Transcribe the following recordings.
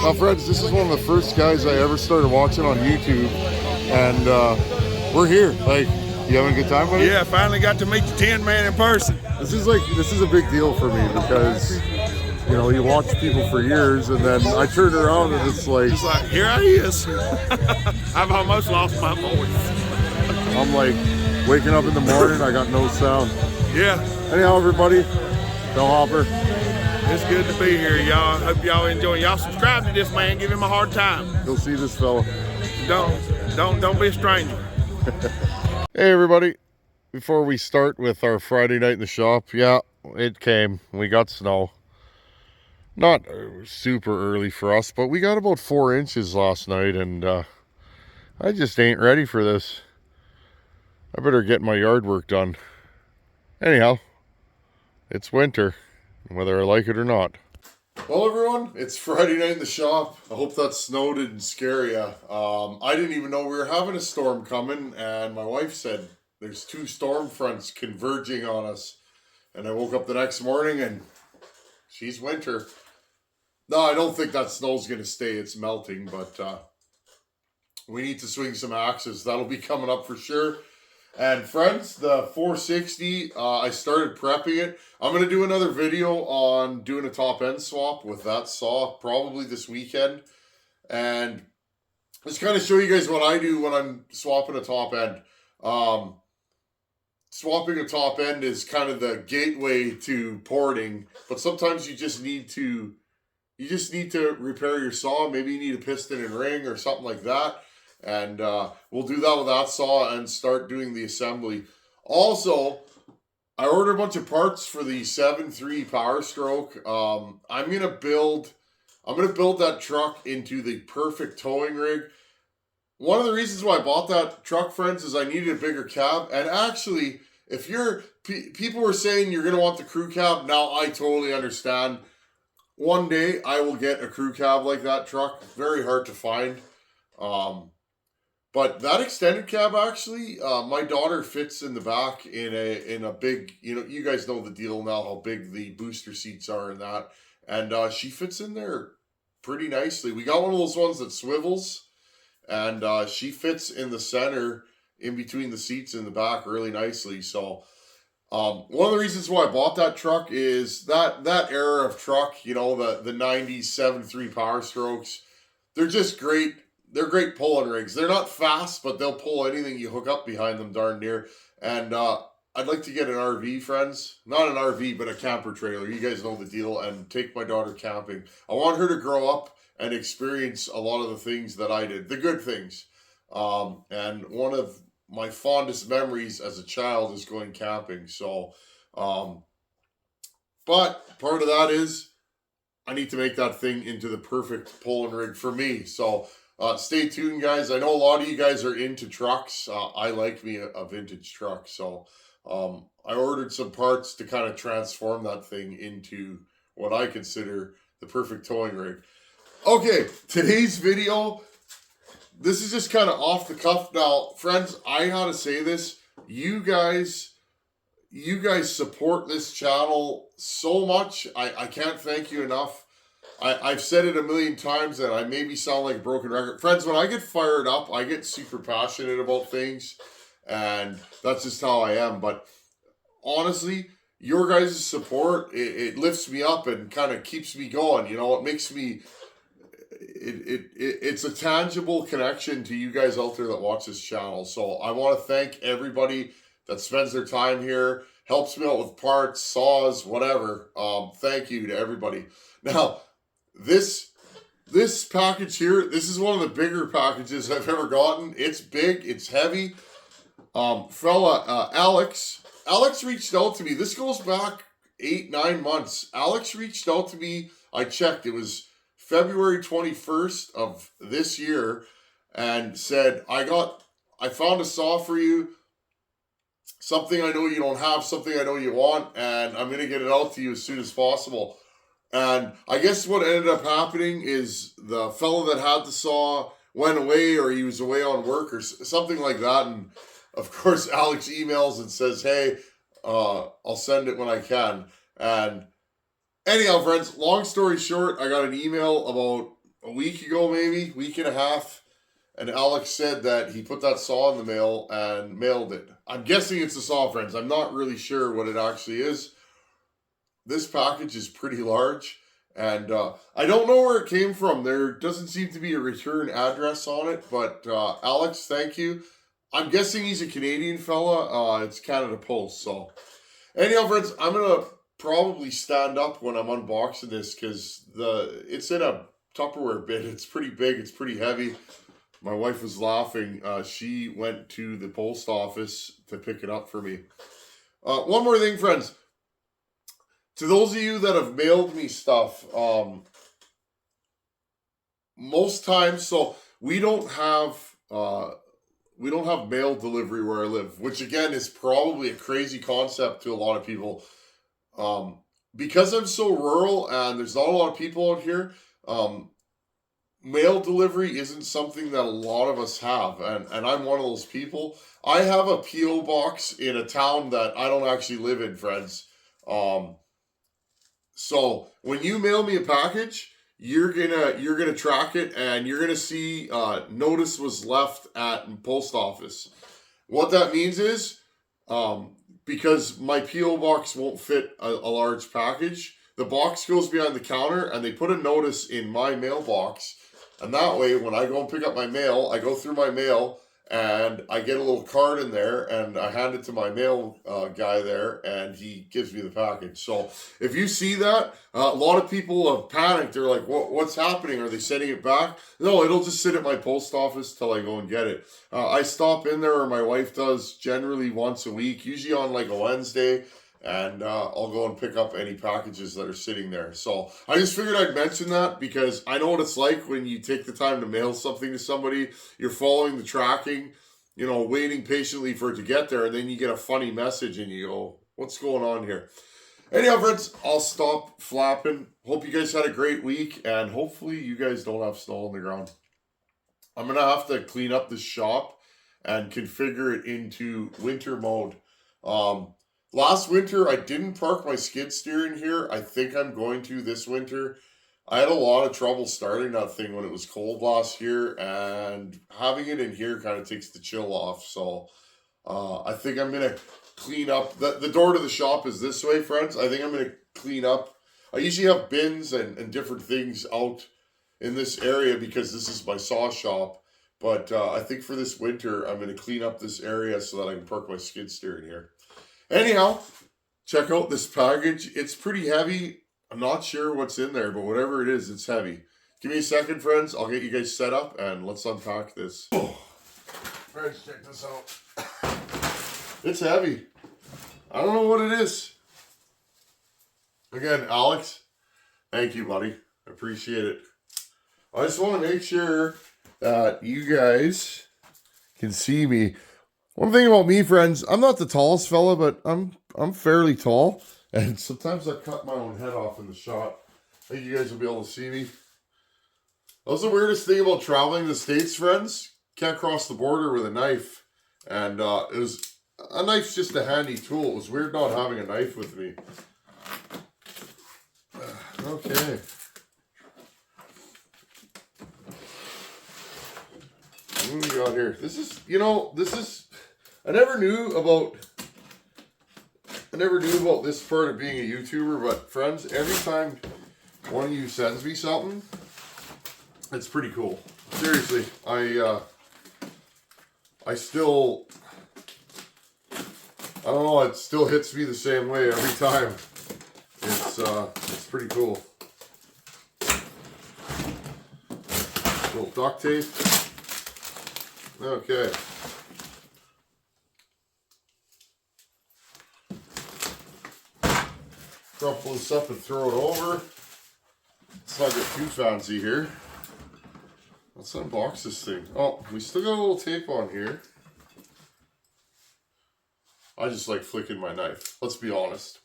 Now, friends, this is one of the first guys I ever started watching on YouTube, and we're here. Like, you having a good time with it? Yeah, finally got to meet the Tin Man in person. This is a big deal for me because, you know, you watch people for years, and then I turn around and it's like Here he is. I've almost lost my voice. I'm like waking up in the morning, I got no sound. Yeah. Anyhow, everybody, Bill Hopper. It's good to be here, y'all. Hope y'all enjoy. Y'all subscribe to this man. Give him a hard time. You'll see this fella. Don't be a stranger. Hey, everybody. Before we start with our Friday night in the shop, yeah, it came. We got snow. Not super early for us, but we got about 4 inches last night, and I just ain't ready for this. I better get my yard work done. Anyhow, it's winter, whether I like it or not. Well, everyone, it's Friday night in the shop. I hope that snow didn't scare you. I didn't even know we were having a storm coming, and my wife said there's 2 storm fronts converging on us. And I woke up the next morning, and she's winter. No, I don't think that snow's going to stay. It's melting, but we need to swing some axes. That'll be coming up for sure. And friends, the 460, I started prepping it. I'm going to do another video on doing a top end swap with that saw, probably this weekend. And just kind of show you guys what I do when I'm swapping a top end. Swapping a top end is kind of the gateway to porting, but sometimes you just need to repair your saw. Maybe you need a piston and ring or something like that. And we'll do that with that saw and start doing the assembly. Also, I ordered a bunch of parts for the 7.3 Power Stroke. I'm gonna build that truck into the perfect towing rig. One of the reasons why I bought that truck, friends, is I needed a bigger cab. And actually, if people were saying you're gonna want the crew cab, now I totally understand. One day I will get a crew cab like that truck. Very hard to find. But that extended cab, actually, my daughter fits in the back in a big, you guys know the deal now, how big the booster seats are and that. And she fits in there pretty nicely. We got one of those ones that swivels, and she fits in the center in between the seats in the back really nicely. So one of the reasons why I bought that truck is that era of truck, the 90s 7.3 Power Strokes, they're just great. They're great pulling rigs. They're not fast, but they'll pull anything you hook up behind them darn near. And I'd like to get an RV, friends. Not an RV, but a camper trailer. You guys know the deal. And take my daughter camping. I want her to grow up and experience a lot of the things that I did. The good things. And one of my fondest memories as a child is going camping. So, but part of that is I need to make that thing into the perfect pulling rig for me. So, stay tuned, guys. I know a lot of you guys are into trucks. I like me a vintage truck. So I ordered some parts to kind of transform that thing into what I consider the perfect towing rig. Okay, today's video, this is just kind of off the cuff. Now, friends, I gotta say this. You guys support this channel so much. I can't thank you enough. I've said it a million times, and I maybe sound like a broken record. Friends, when I get fired up, I get super passionate about things, and that's just how I am. But honestly, your guys' support, it lifts me up and kind of keeps me going. It makes me, it's a tangible connection to you guys out there that watch this channel. So I want to thank everybody that spends their time here, helps me out with parts, saws, whatever. Thank you to everybody. Now, this package here, this is one of the bigger packages I've ever gotten. It's big, it's heavy. Alex reached out to me. This goes back 8-9 months. Alex reached out to me. I checked. It was February 21st of this year, and said, I found a saw for you. Something I know you don't have, something I know you want, and I'm going to get it out to you as soon as possible. And I guess what ended up happening is the fellow that had the saw went away, or he was away on work or something like that. And of course, Alex emails and says, hey, I'll send it when I can. And anyhow, friends, long story short, I got an email about a week ago, maybe, week and a half. And Alex said that he put that saw in the mail and mailed it. I'm guessing it's a saw, friends. I'm not really sure what it actually is. This package is pretty large. And I don't know where it came from. There doesn't seem to be a return address on it. But Alex, thank you. I'm guessing he's a Canadian fella. It's Canada Post. So anyhow, friends, I'm going to probably stand up when I'm unboxing this because it's in a Tupperware bin. It's pretty big. It's pretty heavy. My wife was laughing. She went to the post office to pick it up for me. One more thing, friends. To those of you that have mailed me stuff, most times, so we don't have mail delivery where I live, which again is probably a crazy concept to a lot of people. Because I'm so rural and there's not a lot of people out here, mail delivery isn't something that a lot of us have, and I'm one of those people. I have a P.O. box in a town that I don't actually live in, friends. So when you mail me a package, you're gonna track it, and you're gonna see notice was left at post office. What that means is, because my P.O. box won't fit a large package, the box goes behind the counter, and they put a notice in my mailbox. And that way, when I go and pick up my mail, I go through my mail, and I get a little card in there, and I hand it to my mail guy there, and he gives me the package. So if you see that, a lot of people have panicked. They're like, what's happening? Are they sending it back? No, it'll just sit at my post office till I go and get it. I stop in there, or my wife does, generally once a week, usually on like a Wednesday. And I'll go and pick up any packages that are sitting there. So I just figured I'd mention that because I know what it's like when you take the time to mail something to somebody. You're following the tracking, waiting patiently for it to get there. And then you get a funny message and you go, what's going on here? Anyhow, friends, I'll stop flapping. Hope you guys had a great week. And hopefully you guys don't have snow on the ground. I'm going to have to clean up this shop and configure it into winter mode. Last winter, I didn't park my skid steer in here. I think I'm going to this winter. I had a lot of trouble starting that thing when it was cold last year, and having it in here kind of takes the chill off. So I think I'm going to clean up. The door to the shop is this way, friends. I think I'm going to clean up. I usually have bins and different things out in this area because this is my saw shop. But I think for this winter, I'm going to clean up this area so that I can park my skid steer in here. Anyhow, check out this package. It's pretty heavy. I'm not sure what's in there, but whatever it is, it's heavy. Give me a second, friends. I'll get you guys set up, and let's unpack this. Friends, check this out. It's heavy. I don't know what it is. Again, Alex, thank you, buddy. I appreciate it. I just want to make sure that you guys can see me. One thing about me, friends, I'm not the tallest fella, but I'm fairly tall. And sometimes I cut my own head off in the shot. I think you guys will be able to see me. That was the weirdest thing about traveling to the States, friends. Can't cross the border with a knife. And a knife's just a handy tool. It was weird not having a knife with me. Okay. What do we got here? This is, I never knew about this part of being a YouTuber, but friends, every time one of you sends me something, it's pretty cool. Seriously, I still, I don't know, it still hits me the same way every time. It's pretty cool. Little duct tape. Okay. Crumple this up and throw it over. Let's not get too fancy here. Let's unbox this thing. Oh, we still got a little tape on here. I just like flicking my knife. Let's be honest.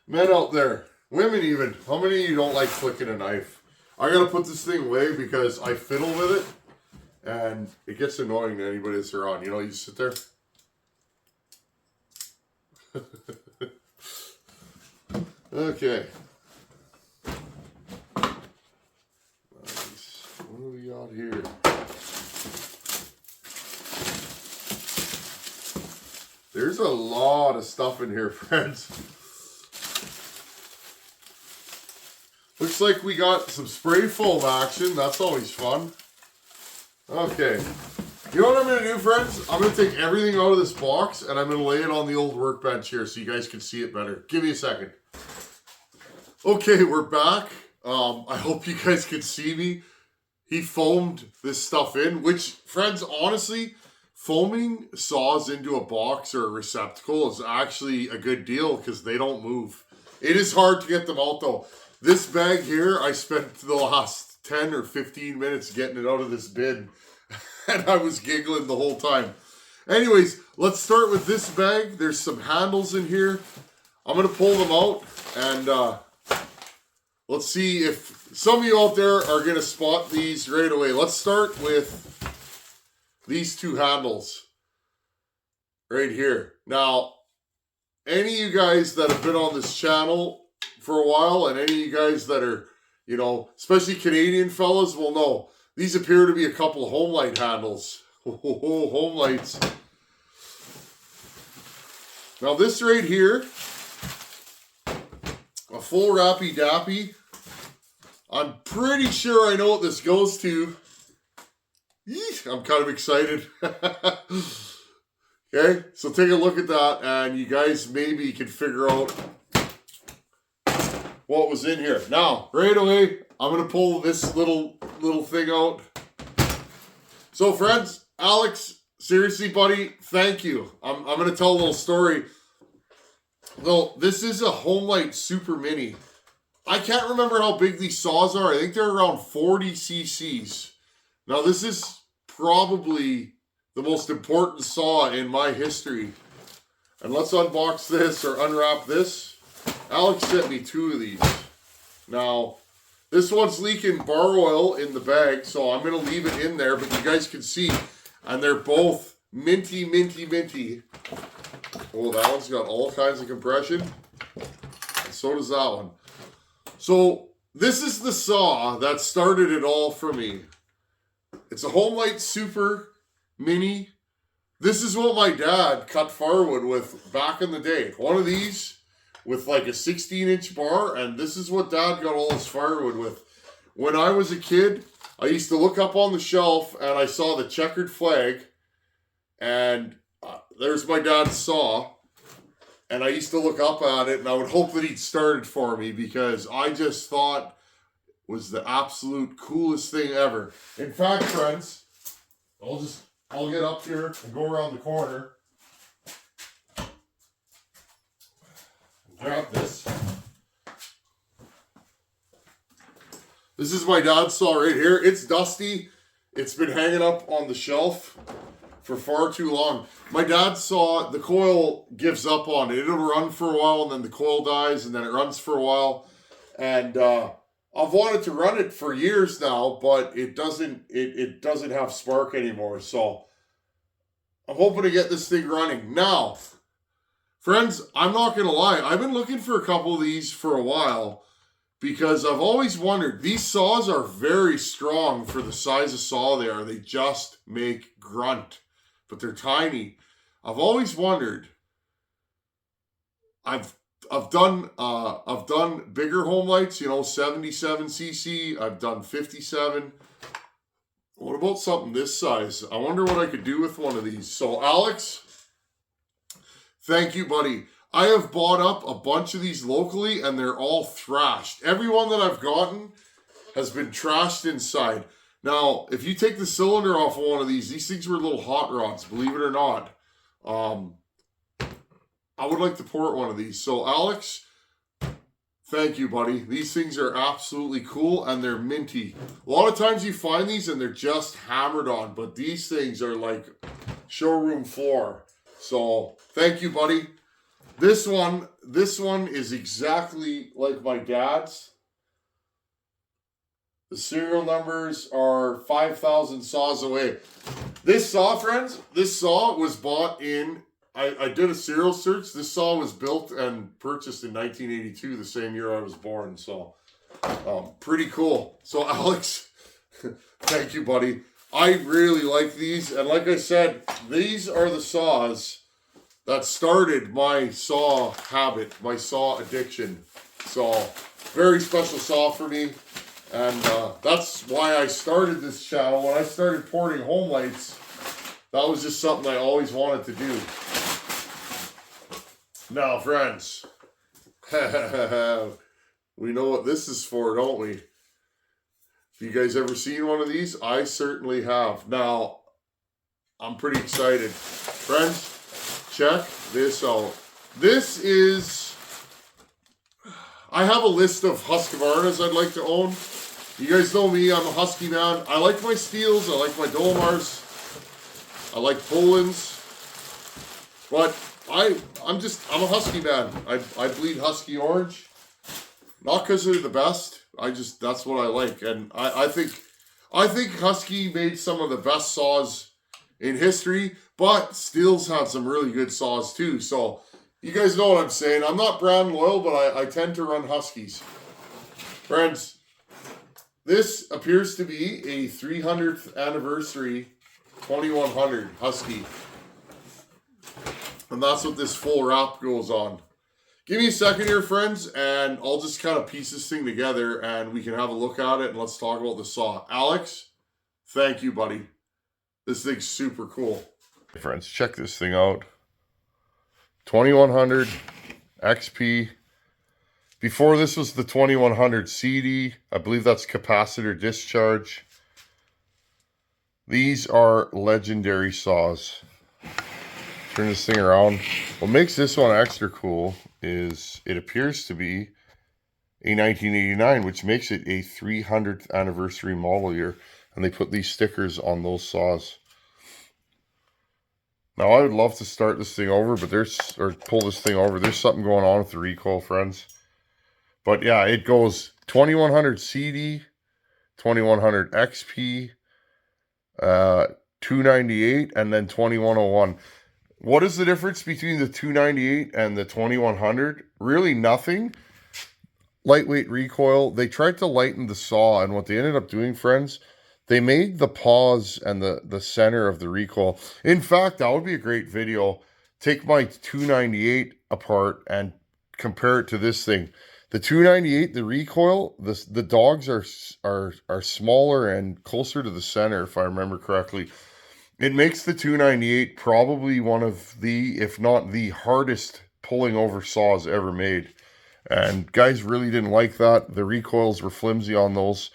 Men out there, women even, how many of you don't like flicking a knife? I gotta put this thing away because I fiddle with it and it gets annoying to anybody that's around. You just sit there. Okay. got here? There's a lot of stuff in here, friends. Looks like we got some spray foam action. That's always fun. Okay. You know what I'm going to do, friends? I'm going to take everything out of this box and I'm going to lay it on the old workbench here so you guys can see it better. Give me a second. Okay, we're back. I hope you guys can see me. He foamed this stuff in, which, friends, honestly, foaming saws into a box or a receptacle is actually a good deal because they don't move. It is hard to get them out, though. This bag here, I spent the last 10 or 15 minutes getting it out of this bin, and I was giggling the whole time. Anyways, let's start with this bag. There's some handles in here. I'm going to pull them out, and let's see if some of you out there are going to spot these right away. Let's start with these two handles right here. Now, any of you guys that have been on this channel for a while, and any of you guys that are, you know, especially Canadian fellas will know, these appear to be a couple of Homelite handles. Homelites. Now this right here, a full Rappy Dappy. I'm pretty sure I know what this goes to. I'm kind of excited. Okay, so take a look at that and you guys maybe can figure out what was in here. Now, right away, I'm going to pull this little thing out. So friends, Alex, seriously buddy, thank you. I'm going to tell a little story. Well, this is a Homelite Super Mini. I can't remember how big these saws are. I think they're around 40 cc's. Now, this is probably the most important saw in my history. And let's unbox this or unwrap this. Alex sent me two of these. Now, this one's leaking bar oil in the bag, so I'm going to leave it in there, but you guys can see. And they're both minty, minty, minty. Oh, that one's got all kinds of compression. And so does that one. So, this is the saw that started it all for me. It's a Homelite Super Mini. This is what my dad cut firewood with back in the day. One of these with like a 16-inch bar, and this is what Dad got all his firewood with. When I was a kid, I used to look up on the shelf, and I saw the checkered flag, and there's my dad's saw, and I used to look up at it, and I would hope that he'd start it for me, because I just thought it was the absolute coolest thing ever. In fact, friends, I'll get up here and go around the corner. Grab this. This is my dad's saw right here. It's dusty. It's been hanging up on the shelf for far too long. My dad's saw, the coil gives up on it. It'll run for a while and then the coil dies and then it runs for a while. And I've wanted to run it for years now, but it doesn't have spark anymore. So I'm hoping to get this thing running. Now, friends, I'm not going to lie. I've been looking for a couple of these for a while because I've always wondered. These saws are very strong for the size of saw they are. They just make grunt, but they're tiny. I've always wondered. I've done bigger Homelites, you know, 77 cc. I've done 57. What about something this size? I wonder what I could do with one of these. So, Alex, thank you, buddy. I have bought up a bunch of these locally, and they're all thrashed. Every one that I've gotten has been trashed inside. Now, if you take the cylinder off of one of these things were little hot rods, believe it or not. I would like to port one of these. So, Alex, thank you, buddy. These things are absolutely cool, and they're minty. A lot of times you find these, and they're just hammered on, but these things are like showroom floor. So, thank you, buddy. This one is exactly like my dad's. The serial numbers are 5,000 saws away. This saw, friends, this saw was bought in, I did a serial search. This saw was built and purchased in 1982, the same year I was born. So, pretty cool. So, Alex, Thank you, buddy. I really like these, and like I said, these are the saws that started my saw habit, my saw addiction. So, very special saw for me, and that's why I started this channel. When I started porting Homelites, that was just something I always wanted to do. Now, friends, we know what this is for, don't we? You guys ever seen one of these? I certainly have. Now, I'm pretty excited. Friends, check this out. This is... I have a list of Husqvarnas I'd like to own. You guys know me, I'm a Husky man. I like my Steels, I like my Dolmars, I like Polands. But I'm a Husky man. I bleed Husky orange. Not because they're the best. That's what I like. And I think Husky made some of the best saws in history, but Steels had some really good saws too. So you guys know what I'm saying. I'm not brand loyal, but I tend to run Huskies. Friends, this appears to be a 300th anniversary 2100 Husky. And that's what this full wrap goes on. Give me a second here, friends, and I'll just kind of piece this thing together and we can have a look at it and let's talk about the saw. Alex, thank you, buddy. This thing's super cool. Hey, friends, check this thing out. 2100 XP. Before this was the 2100 CD. I believe that's capacitor discharge. These are legendary saws. Turn this thing around. What makes this one extra cool is it appears to be a 1989, which makes it a 300th anniversary model year. And they put these stickers on those saws. Now, I would love to start this thing over, but pull this thing over. There's something going on with the recoil, friends. But yeah, it goes 2100 CD, 2100 XP, 298, and then 2101. What is the difference between the 298 and the 2100? Really nothing. Lightweight recoil. They tried to lighten the saw, and what they ended up doing, friends, they made the pause and the center of the recoil. In fact, that would be a great video. Take my 298 apart and compare it to this thing. The 298, the recoil, the dogs are smaller and closer to the center, if I remember correctly. It makes the 298 probably one of the, if not the hardest pulling over saws ever made. And guys really didn't like that. The recoils were flimsy on those.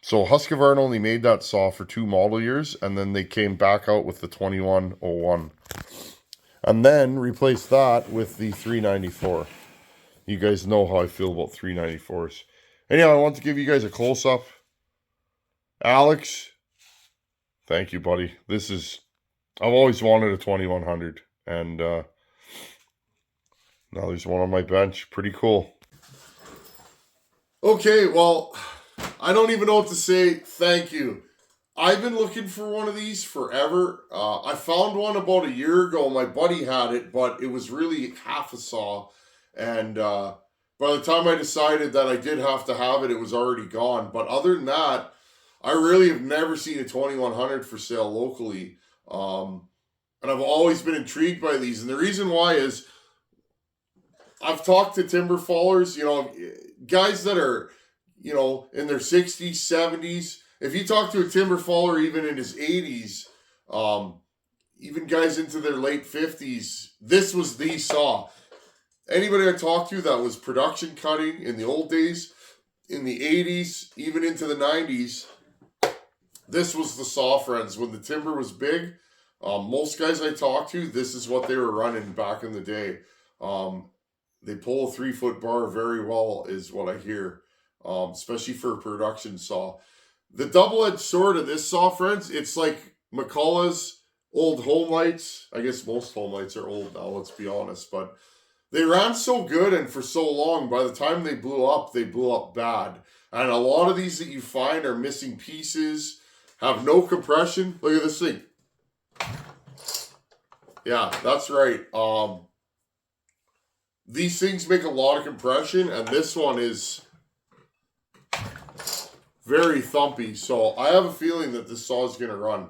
So Husqvarna only made that saw for 2 model years, and then they came back out with the 2101. And then replaced that with the 394. You guys know how I feel about 394s. Anyhow, I want to give you guys a close-up. Alex, thank you, buddy. I've always wanted a 2100, and now there's one on my bench. Pretty cool. Okay, well, I don't even know what to say. Thank you. I've been looking for one of these forever. I found one about a year ago. My buddy had it, but it was really half a saw. And by the time I decided that I did have to have it, it was already gone. But other than that, I really have never seen a 2100 for sale locally. And I've always been intrigued by these. And the reason why is I've talked to timber fallers, guys that are, in their 60s, 70s. If you talk to a timber faller even in his 80s, even guys into their late 50s, this was the saw. Anybody I talked to that was production cutting in the old days, in the 80s, even into the 90s, this was the saw, friends. When the timber was big, most guys I talked to, this is what they were running back in the day. They pull a 3-foot bar very well, is what I hear, especially for a production saw. The double-edged sword of this saw, friends, it's like McCullough's old Homelites. I guess most Homelites are old now, let's be honest, but they ran so good and for so long, by the time they blew up bad. And a lot of these that you find are missing pieces, have no compression. Look at this thing. Yeah, that's right. These things make a lot of compression, and this one is very thumpy. So I have a feeling that this saw is going to run.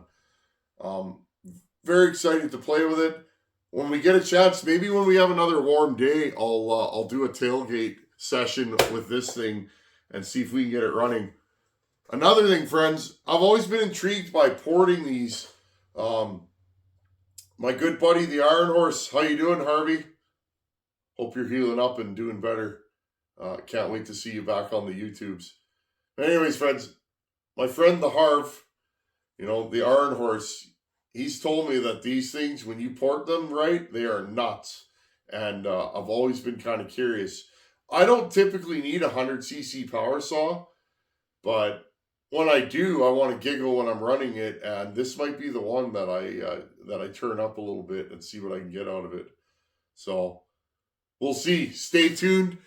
Very excited to play with it. When we get a chance, maybe when we have another warm day, I'll do a tailgate session with this thing and see if we can get it running. Another thing, friends, I've always been intrigued by porting these. My good buddy, the Iron Horse, how you doing, Harvey? Hope you're healing up and doing better. Can't wait to see you back on the YouTubes. Anyways, friends, my friend the Harv, the Iron Horse, he's told me that these things, when you port them right, they are nuts. And I've always been kind of curious. I don't typically need a 100cc power saw, but when I do, I want to giggle when I'm running it, and this might be the one that I turn up a little bit and see what I can get out of it. So we'll see. Stay tuned.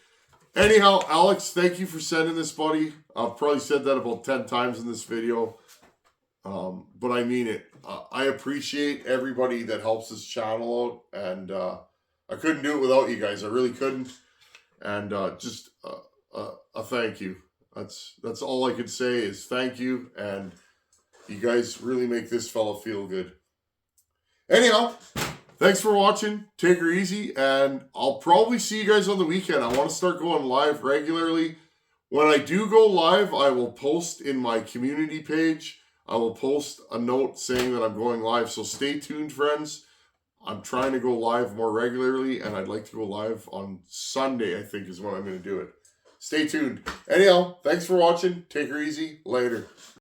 Anyhow, Alex, thank you for sending this, buddy. I've probably said that about 10 times in this video, but I mean it. I appreciate everybody that helps this channel out, and I couldn't do it without you guys. I really couldn't. And just a thank you. That's all I could say is thank you, and you guys really make this fella feel good. Anyhow, thanks for watching. Take her easy, and I'll probably see you guys on the weekend. I want to start going live regularly. When I do go live, I will post in my community page. I will post a note saying that I'm going live, so stay tuned, friends. I'm trying to go live more regularly, and I'd like to go live on Sunday, I think is when I'm going to do it. Stay tuned. Anyhow, thanks for watching. Take her easy. Later.